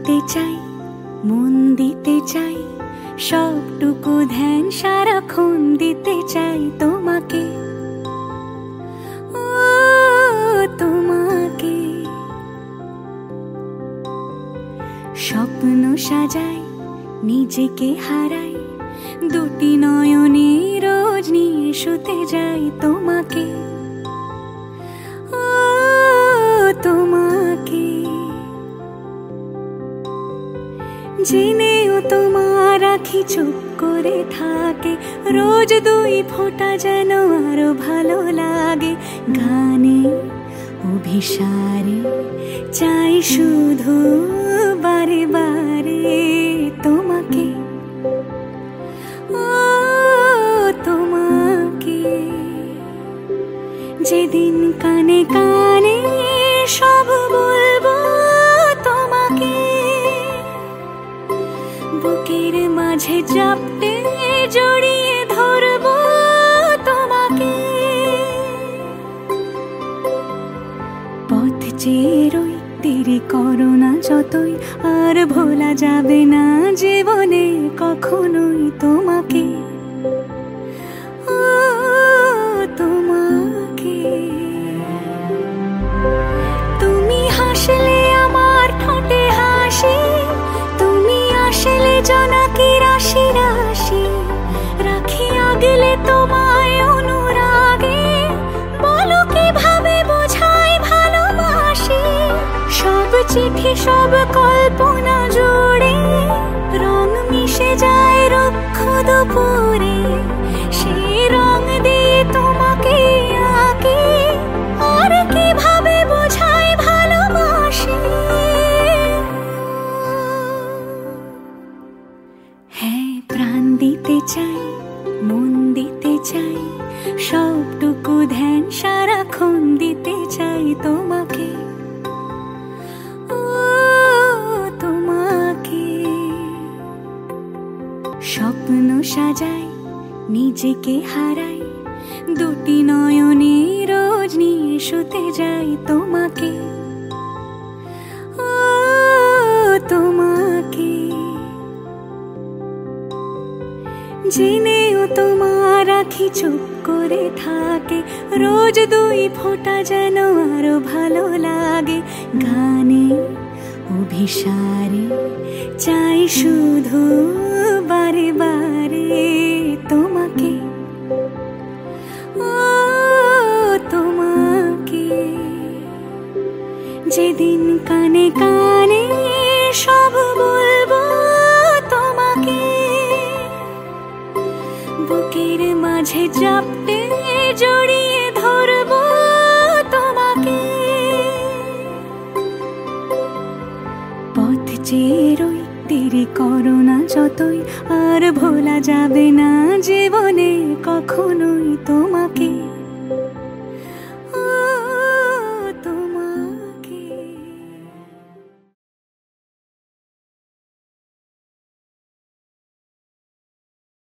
দিতে চাই, মন দিতে চাই, সবটুকু ধ্যান সারাক্ষণ দিতে চাই তোমাকে, ও তোমাকে। স্বপ্ন সাজাই, নিজেকে হারাই, দুটি নয়নে রোজ নিয়ে শুতে যাই তোমাকে, ও তোমাকে। জেনেও তোমার আখি চুপ করে থাকে, রোজ দুই ফোঁটা যেন আরো ভালো লাগে। গানে অভিসারে চাই শুধু বারে বারে তোমাকে, ও তোমাকে। যেদিন কানে কানে সব বলবো তোমাকে, বুকের মাঝে চাপটে জড়িয়ে ধরবো তোমাকে। পথ চেয়ে রই, দেরি করো না যতই, আর ভোলা যাবে না জীবনে কখনোই তোমাকে, ও তোমাকে। তুমি হাসলে আমার ঠোঁটে হাসি, তুমি আসলে জোনাকি রাশি রাশি, রাখি আগলে তোমায় অনুরাগে, বলো কিভাবে বোঝাই ভালোবাসি। সব চিঠি সব কল্পনা জুড়ে রং মিশে যায় রুক্ষ দুপুরে, সেই রং দিয়ে তোমাকে আঁকি, আর কিভাবে বোঝাই ভালোবাসি। হ্যাঁ, প্রাণ দিতে চাই, মন দিতে চাই, সবটুকু ধ্যান সারাক্ষণ দিতে চাই তোমাকে, ও তোমাকে। স্বপ্ন সাজাই, নিজেকে হারাই, দুটি নয়নে রোজ নিয়ে শুতে যাই তোমাকে, ও তোমাকে। জেনেও তোমার আখি চুপ করে থাকে, রোজ দুই ফোঁটা যেন আরো ভালো লাগে। গানে অভিসারে চাই শুধু বারে বারে তোমাকে, ও তোমাকে। যেদিন কানে কানে সব বলবো তোমাকে, বুকের মাঝে চাপটে জড়িয়ে ধরবো তোমাকে। পথ চেয়ে রই, দেরি করো না যতই, আর ভোলা যাবে না জীবনে কখনোই তোমাকে।